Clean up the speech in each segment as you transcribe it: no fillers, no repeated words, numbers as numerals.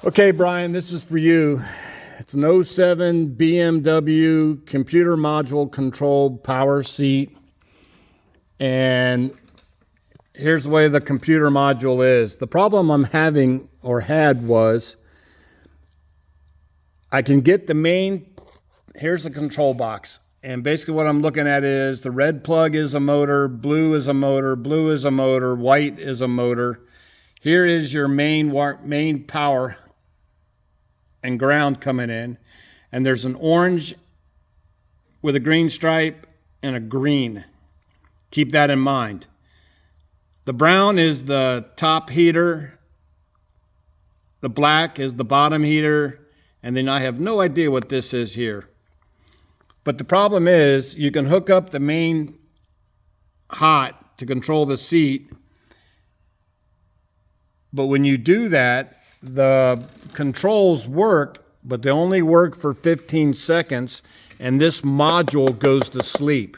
Okay, Brian, this is for you. It's an '07 BMW computer module controlled power seat. And here's the way the computer module is. The problem I'm having or had was I can get the main, here's the control box. And basically what I'm looking at is the red plug is a motor, blue is a motor, blue is a motor, white is a motor. Here is your main power and ground coming in, and there's an orange with a green stripe and a green. Keep that in mind. The brown is the top heater, the black is the bottom heater, and then I have no idea what this is here. But the problem is you can hook up the main hot to control the seat, but when you do that, the controls work, but they only work for 15 seconds, and this module goes to sleep.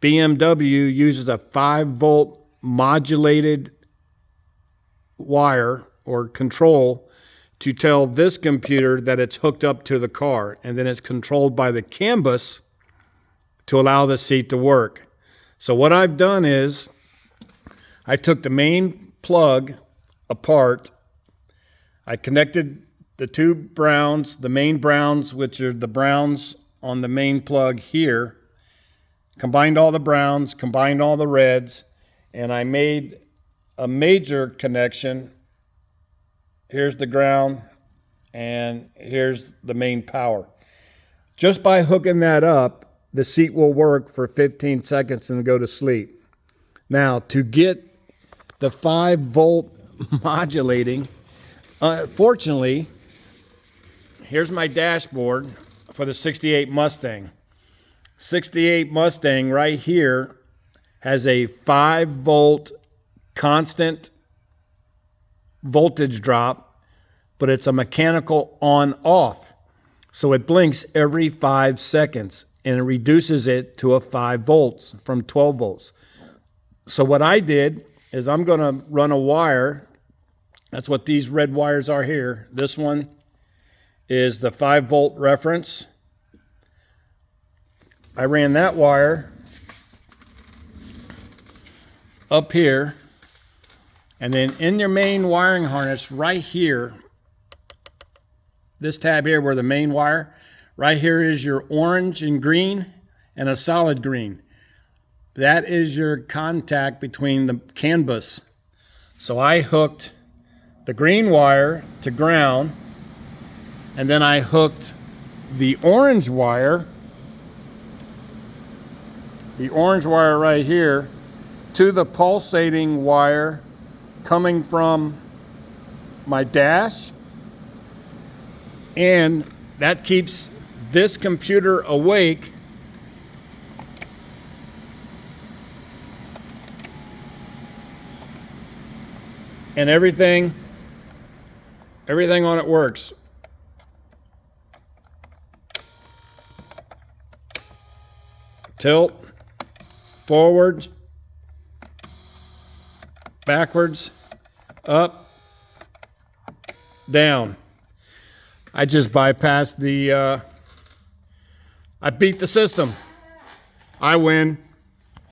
BMW uses a 5-volt modulated wire or control to tell this computer that it's hooked up to the car, and then it's controlled by the CAN bus to allow the seat to work. So what I've done is I took the main plug apart. I connected the two browns, the main browns, which are the browns on the main plug here, combined all the browns, combined all the reds, and I made a major connection. Here's the ground, and here's the main power. Just by hooking that up, the seat will work for 15 seconds and go to sleep. Now, to get the 5-volt modulating, fortunately, here's my dashboard for the '68 Mustang. '68 Mustang right here has a 5-volt constant voltage drop, but it's a mechanical on-off. So it blinks every 5 seconds, and it reduces it to a 5 volts from 12 volts. So what I did is I'm going to run a wire. That's what these red wires are here. This one is the 5-volt reference. I ran that wire up here, and then in your main wiring harness right here, this tab here where the main wire, right here is your orange and green and a solid green. That is your contact between the CAN bus. So I hooked the green wire to ground, and then I hooked the orange wire right here to the pulsating wire coming from my dash, and that keeps this computer awake and everything on it works. Tilt, forward, backwards, up, down. I just bypassed I beat the system. I win.